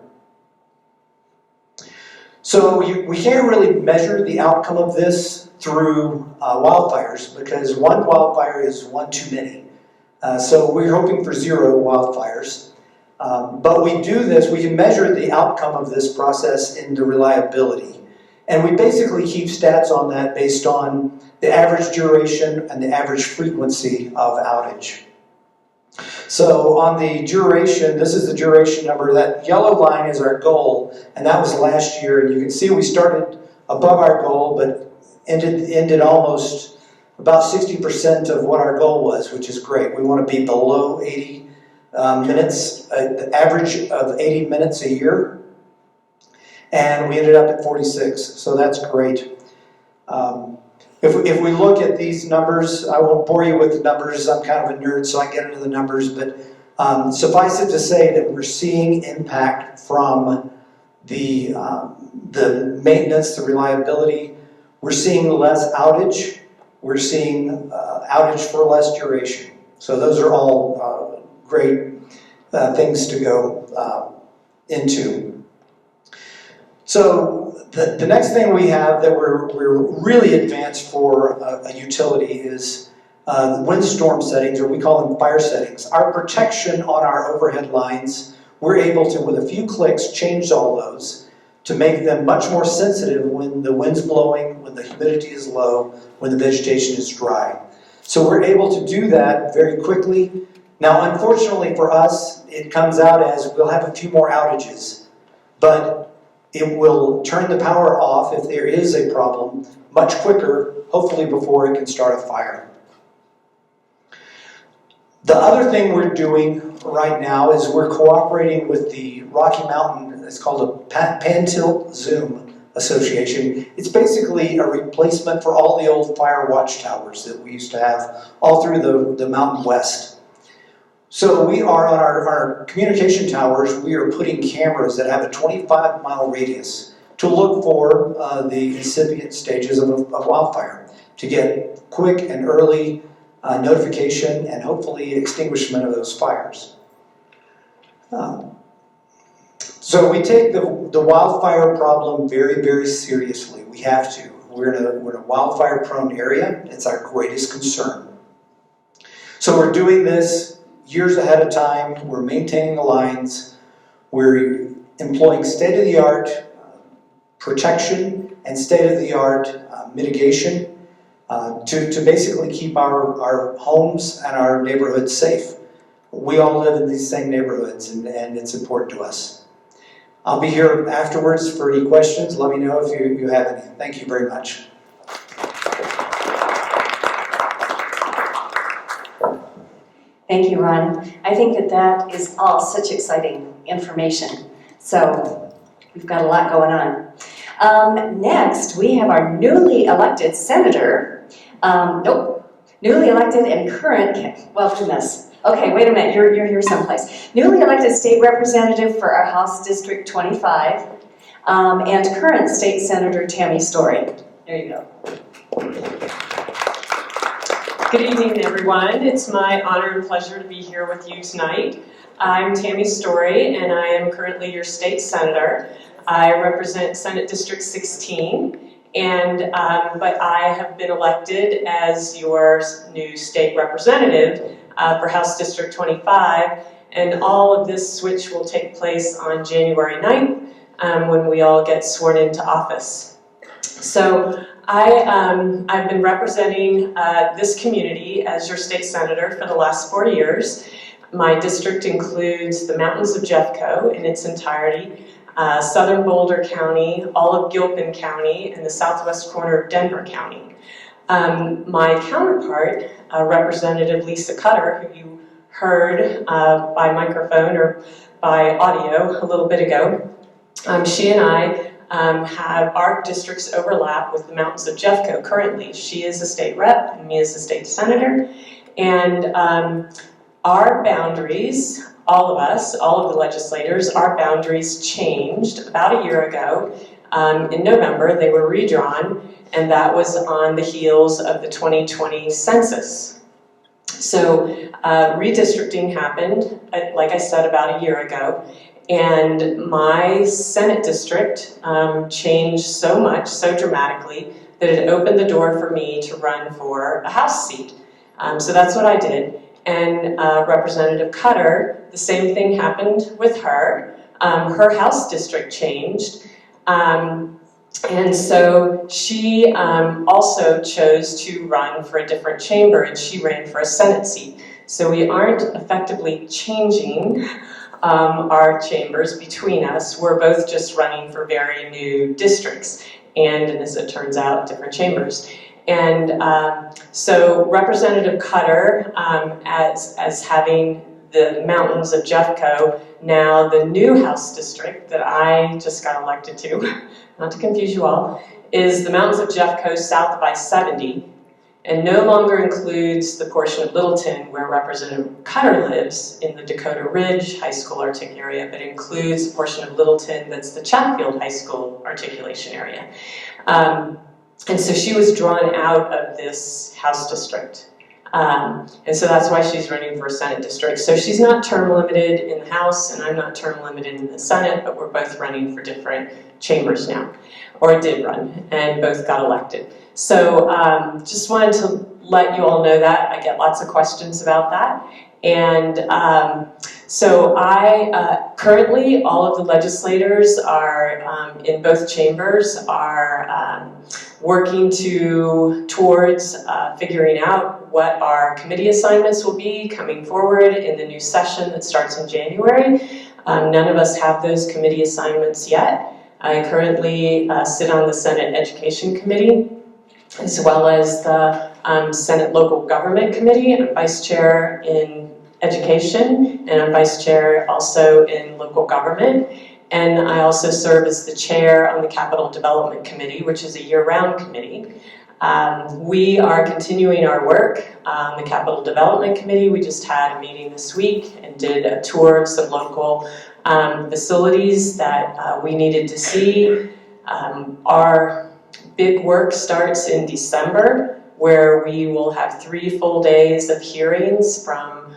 Speaker 10: So we can't really measure the outcome of this through wildfires, because one wildfire is one too many. So we're hoping for 0 wildfires. But we do this, we can measure the outcome of this process in the reliability. And we basically keep stats on that based on the average duration and the average frequency of outage. So on the duration, this is the duration number. That yellow line is our goal, and that was last year. And you can see we started above our goal, but ended almost about 60% of what our goal was, which is great. We want to be below 80 minutes, the average of 80 minutes a year. And we ended up at 46, so that's great. If we look at these numbers, I won't bore you with the numbers. I'm kind of a nerd, so I get into the numbers. But suffice it to say that we're seeing impact from the maintenance, the reliability. We're seeing less outage. We're seeing outage for less duration. So those are all great things to go into. So the next thing we have that we're really advanced for a utility is windstorm settings, or we call them fire settings. Our protection on our overhead lines, we're able to, with a few clicks, change all those to make them much more sensitive when the wind's blowing, when the humidity is low, when the vegetation is dry. So we're able to do that very quickly. Now, unfortunately for us, it comes out as we'll have a few more outages. But It will turn the power off if there is a problem much quicker, hopefully before it can start a fire. The other thing we're doing right now is we're cooperating with the Rocky Mountain, it's called a Pan-Tilt Zoom Association. It's basically a replacement for all the old fire watchtowers that we used to have all through the Mountain West. So we are on our communication towers, we are putting cameras that have a 25-mile radius to look for the incipient stages of wildfire, to get quick and early notification and hopefully extinguishment of those fires. So we take the wildfire problem very, very seriously. We have to. We're in a wildfire-prone area. It's our greatest concern. So we're doing this years ahead of time. We're maintaining the lines. We're employing state-of-the-art protection and state-of-the-art mitigation to basically keep our homes and our neighborhoods safe. We all live in these same neighborhoods, and it's important to us. I'll be here afterwards for any questions. Let me know if you have any. Thank you very much.
Speaker 1: Thank you, Ron. I think that is all such exciting information. So we've got a lot going on. Next, we have our newly elected senator. Newly elected and current, well, goodness. Okay, wait a minute, you're here someplace. Newly elected state representative for our House District 25, and current state senator Tammy Story. There you go.
Speaker 11: Good evening, everyone. It's my honor and pleasure to be here with you tonight. I'm Tammy Story, and I am currently your state senator. I represent Senate District 16, but I have been elected as your new state representative for House District 25, and all of this switch will take place on January 9th when we all get sworn into office. So I've been representing this community as your state senator for the last 4 years. My district includes the mountains of Jeffco in its entirety, southern Boulder County, all of Gilpin County, and the southwest corner of Denver County. My counterpart, Representative Lisa Cutter, who you heard by microphone or by audio a little bit ago, she and I have our districts overlap with the mountains of Jeffco currently. She is a state rep and me as a state senator. And our boundaries, all of us, all of the legislators, our boundaries changed about a year ago. In November, they were redrawn, and that was on the heels of the 2020 census. So redistricting happened, like I said, about a year ago. And my Senate district changed so much, so dramatically, that it opened the door for me to run for a House seat. So that's what I did. And Representative Cutter, the same thing happened with her. Her House district changed. And so she also chose to run for a different chamber, and she ran for a Senate seat. So we aren't effectively changing our chambers between us. We're both just running for very new districts, and as it turns out, different chambers. And so Representative Cutter, as having the mountains of Jeffco, now the new House district that I just got elected to, not to confuse you all, is the mountains of Jeffco south of I-70, and no longer includes the portion of Littleton where Representative Cutter lives in the Dakota Ridge High School Artic area, but includes a portion of Littleton that's the Chatfield High School articulation area. And so she was drawn out of this House district. And so that's why she's running for a Senate district. So she's not term limited in the House, and I'm not term limited in the Senate, but we're both running for different chambers now, or did run, and both got elected. So just wanted to let you all know that. I get lots of questions about that. And so currently all of the legislators are in both chambers are working towards figuring out what our committee assignments will be coming forward in the new session that starts in January. None of us have those committee assignments yet. I currently sit on the Senate Education Committee, as well as the Senate Local Government Committee. I'm vice chair in education, and I'm vice chair also in local government. And I also serve as the chair on the Capital Development Committee, which is a year-round committee. We are continuing our work on the Capital Development Committee. We just had a meeting this week and did a tour of some local facilities that we needed to see. Our big work starts in December, where we will have 3 full days of hearings from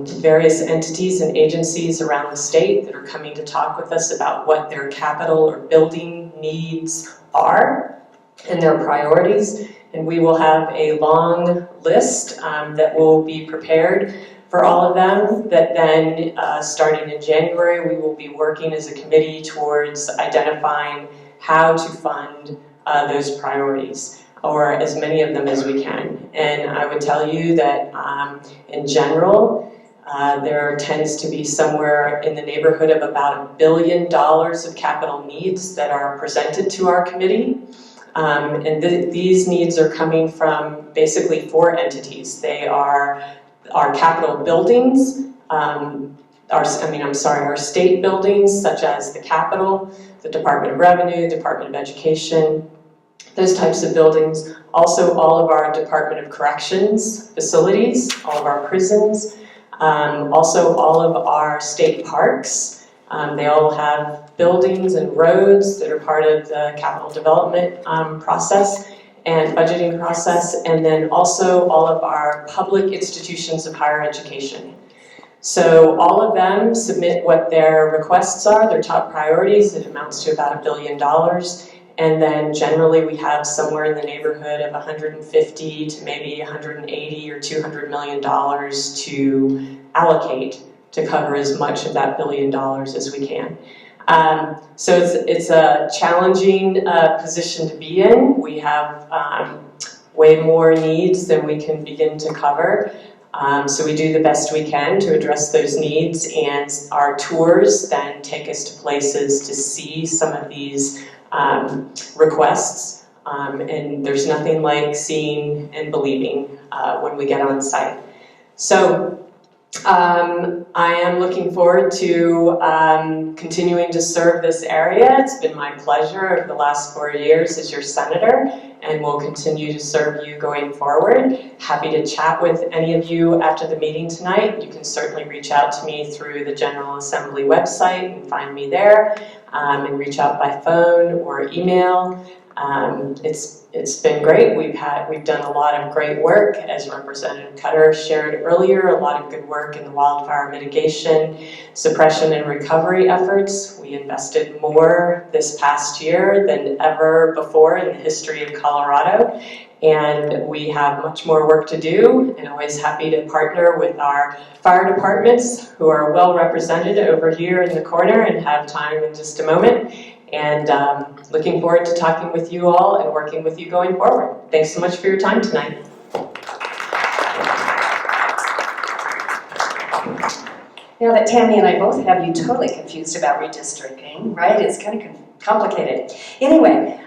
Speaker 11: various entities and agencies around the state that are coming to talk with us about what their capital or building needs are and their priorities. And we will have a long list that will be prepared for all of them, that then starting in January, we will be working as a committee towards identifying how to fund those priorities, or as many of them as we can. And I would tell you that in general, there tends to be somewhere in the neighborhood of about $1 billion of capital needs that are presented to our committee. And these needs are coming from basically 4 entities. They are our capital buildings, our state buildings, such as the Capitol, the Department of Revenue, Department of Education, those types of buildings. Also, all of our Department of Corrections facilities, all of our prisons, also all of our state parks. They all have buildings and roads that are part of the capital development process and budgeting process, and then also all of our public institutions of higher education. So all of them submit what their requests are, their top priorities. It amounts to about $1 billion. And then generally we have somewhere in the neighborhood of 150 to maybe 180 or $200 million to allocate to cover as much of that $1 billion as we can. So it's a challenging position to be in. We have way more needs than we can begin to cover. So we do the best we can to address those needs, and our tours then take us to places to see some of these requests, and there's nothing like seeing and believing when we get on site. So I am looking forward to continuing to serve this area. It's been my pleasure over the last 4 years as your senator, and will continue to serve you going forward. Happy to chat with any of you after the meeting tonight. You can certainly reach out to me through the General Assembly website and find me there, and reach out by phone or email. It's been great. We've done a lot of great work, as Representative Cutter shared earlier, a lot of good work in the wildfire mitigation, suppression, and recovery efforts. We invested more this past year than ever before in the history of Colorado, and we have much more work to do, and always happy to partner with our fire departments, who are well represented over here in the corner and have time in just a moment. And looking forward to talking with you all and working with you going forward. Thanks so much for your time tonight.
Speaker 1: Now that Tammy and I both have you totally confused about redistricting, right? It's kind of complicated. Anyway,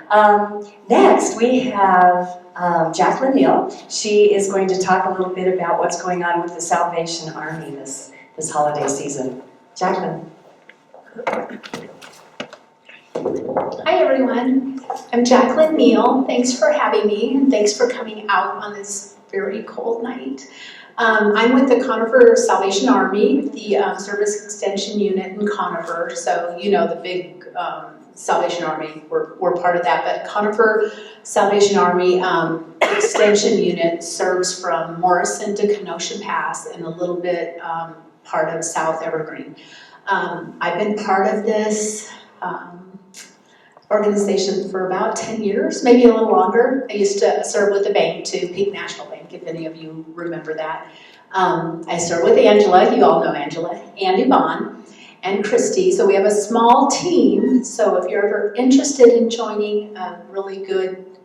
Speaker 1: next we have Jacqueline Neal. She is going to talk a little bit about what's going on with the Salvation Army this holiday season. Jacqueline.
Speaker 12: Hi everyone, I'm Jacqueline Neal. Thanks for having me, and thanks for coming out on this very cold night. I'm with the Conifer Salvation Army, the Service Extension Unit in Conifer. So you know the big Salvation Army, we're part of that. But Conifer Salvation Army Extension Unit serves from Morrison to Kenosha Pass and a little bit part of South Evergreen. I've been part of this organization for about 10 years, maybe a little longer. I used to serve with the bank too, Peak National Bank, if any of you remember that. I serve with Angela, you all know Angela, and Yvonne, and Christy. So we have a small team. So if you're ever interested in joining a really good,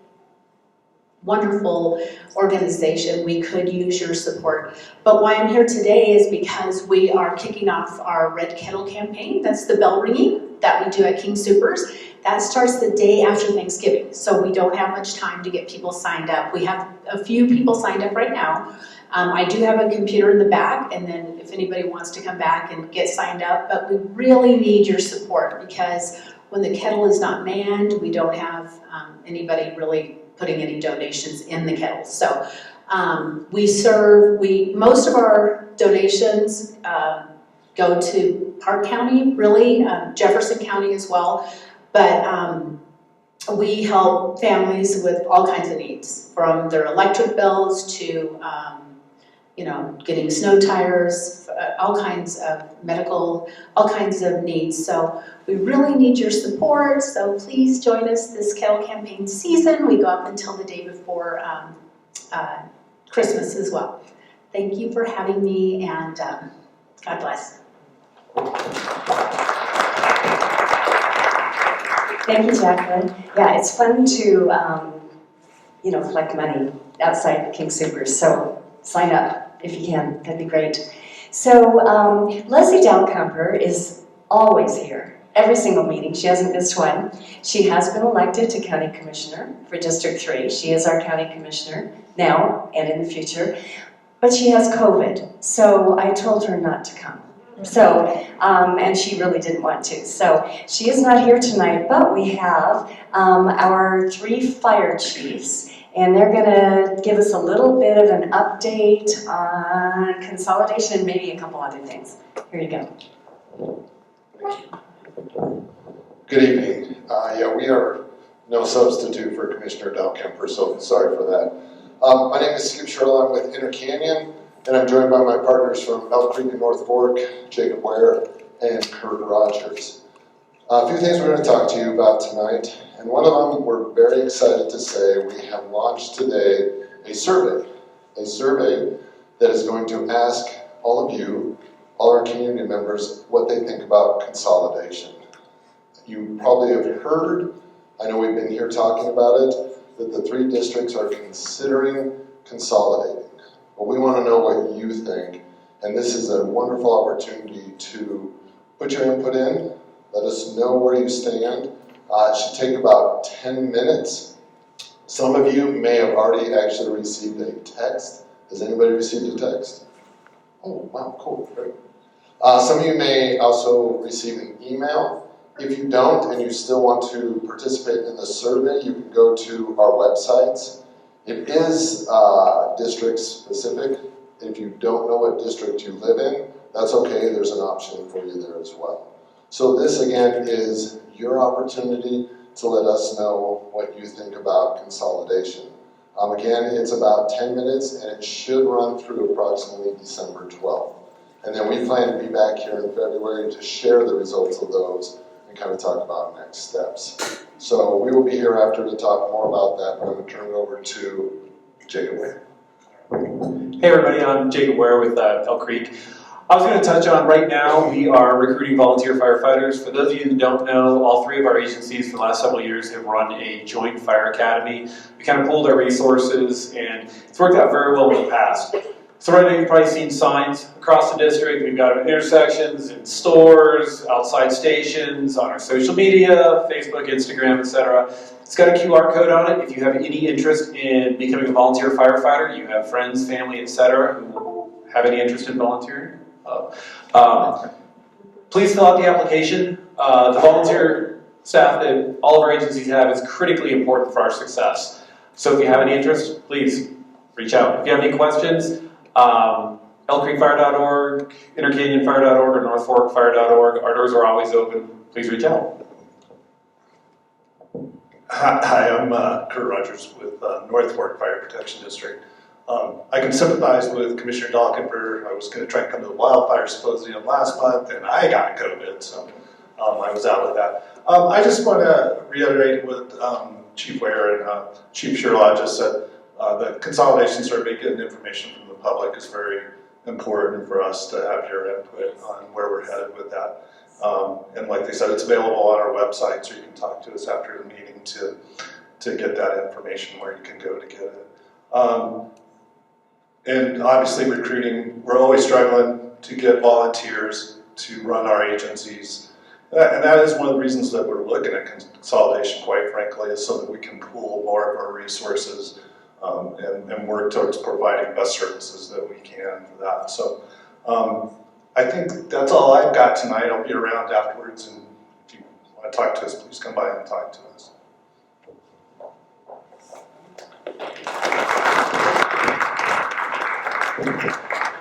Speaker 12: wonderful organization, we could use your support. But why I'm here today is because we are kicking off our Red Kettle campaign. That's the bell ringing that we do at King Soopers. That starts the day after Thanksgiving, so we don't have much time to get people signed up. We have a few people signed up right now. I do have a computer in the back, and then if anybody wants to come back and get signed up, but we really need your support because when the kettle is not manned, we don't have anybody really putting any donations in the kettle. So most of our donations go to Park County, really, Jefferson County as well, but we help families with all kinds of needs, from their electric bills to getting snow tires, all kinds of medical, all kinds of needs. So we really need your support, so please join us this kettle campaign season. We go up until the day before Christmas as well. Thank you for having me, and God bless.
Speaker 1: Thank you, Jacqueline. Yeah, it's fun to, collect money outside King Soopers, so sign up if you can, that'd be great. So Leslie Dalcumper is always here, every single meeting. She hasn't missed one. She has been elected to County Commissioner for District 3. She is our County Commissioner now and in the future, but she has COVID, so I told her not to come. So, and she really didn't want to. So she is not here tonight, but we have our 3 fire chiefs, and they're gonna give us a little bit of an update on consolidation and maybe a couple other things. Here you go.
Speaker 13: Good evening. We are no substitute for Commissioner Dalcumper, so sorry for that. My name is Skip Shirley. I'm with Inner Canyon, and I'm joined by my partners from Elk Creek and North Fork, Jacob Ware and Kurt Rogers. A few things we're going to talk to you about tonight, and one of them we're very excited to say we have launched today a survey that is going to ask all of you, all our community members, what they think about consolidation. You probably have heard, I know we've been here talking about it, that the 3 districts are considering consolidating. Well, we want to know what you think, and this is a wonderful opportunity to put your input in, let us know where you stand. It should take about 10 minutes. Some of you may have already actually received a text. Has anybody received a text? Oh, wow, cool, great. Some of you may also receive an email. If you don't and you still want to participate in the survey, you can go to our websites. It is district specific. If you don't know what district you live in, that's okay, there's an option for you there as well. So this again is your opportunity to let us know what you think about consolidation. Again, it's about 10 minutes and it should run through approximately December 12th. And then we plan to be back here in February to share the results of those and kind of talk about next steps. So we will be here after to talk more about that, but I'm going to turn it over to Jacob Ware.
Speaker 14: Hey everybody, I'm Jacob Ware with Elk Creek. I was going to touch on right now, we are recruiting volunteer firefighters. For those of you who don't know, all 3 of our agencies for the last several years have run a joint fire academy. We kind of pooled our resources and it's worked out very well in the past. So right now you've probably seen signs across the district. We've got intersections in stores, outside stations, on our social media, Facebook, Instagram, etc. It's got a QR code on it. If you have any interest in becoming a volunteer firefighter, you have friends, family, etc. who have any interest in volunteering, please fill out the application. The volunteer staff that all of our agencies have is critically important for our success. So if you have any interest, please reach out. If you have any questions, elkcreekfire.org, intercanyonfire.org, or northforkfire.org. Our doors are always open. Please reach out.
Speaker 15: Hi, I'm Kurt Rogers with North Fork Fire Protection District. I can sympathize with Commissioner Dalcumper. I was going to try and come to the wildfire symposium last month, and I got COVID, so I was out with that. I just want to reiterate what Chief Ware and Chief Shirley just said. The consolidation survey, getting information from the public is very important for us to have your input on where we're headed with that. And like they said, it's available on our website, so you can talk to us after the meeting to get that information where you can go to get it. And obviously recruiting, we're always struggling to get volunteers to run our agencies. And that is one of the reasons that we're looking at consolidation, quite frankly, is so that we can pool more of our resources and work towards providing best services that we can for that. So I think that's all I've got tonight. I'll be around afterwards, and if you want to talk to us, please come by and talk to us.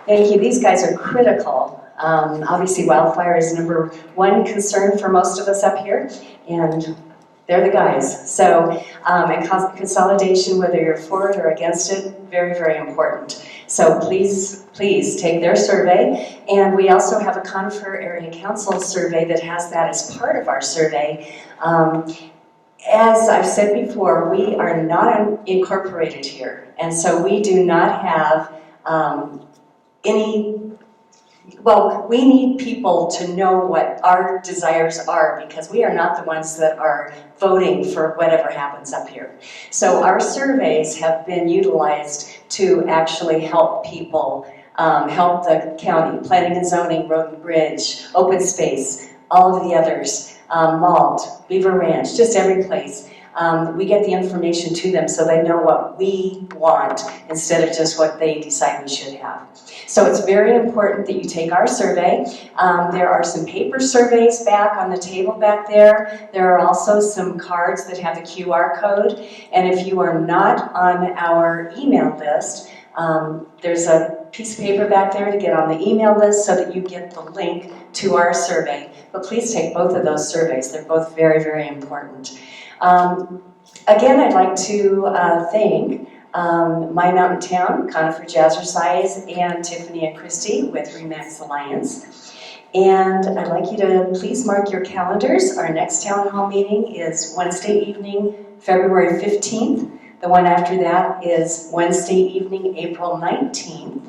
Speaker 1: Thank you. These guys are critical. Obviously, wildfire is number one concern for most of us up here, and they're the guys. So, and consolidation, whether you're for it or against it, very, very important. So please take their survey. And we also have a Conifer Area Council survey that has that as part of our survey. As I've said before, we are not incorporated here, and so we do not have we need people to know what our desires are, because we are not the ones that are voting for whatever happens up here. So our surveys have been utilized to actually help people, help the county, planning and zoning, road and bridge, open space, all of the others, Malt, Beaver Ranch, just every place. We get the information to them so they know what we want instead of just what they decide we should have. So it's very important that you take our survey. There are some paper surveys back on the table back there. There are also some cards that have the QR code. And if you are not on our email list, there's a piece of paper back there to get on the email list so that you get the link to our survey. But please take both of those surveys. They're both very, very important. Again, I'd like to thank My Mountain Town, Conifer Jazzercise, and Tiffany and Christy with Remax Alliance. And I'd like you to please mark your calendars. Our next town hall meeting is Wednesday evening, February 15th. The one after that is Wednesday evening, April 19th.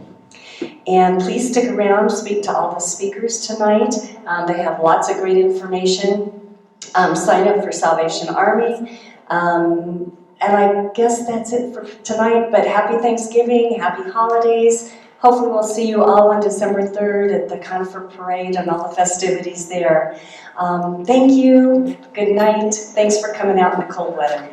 Speaker 1: And please stick around, speak to all the speakers tonight. They have lots of great information. Sign up for Salvation Army. And I guess that's it for tonight, but happy Thanksgiving, happy holidays. Hopefully we'll see you all on December 3rd at the Conifer Parade and all the festivities there. Thank you, good night. Thanks for coming out in the cold weather.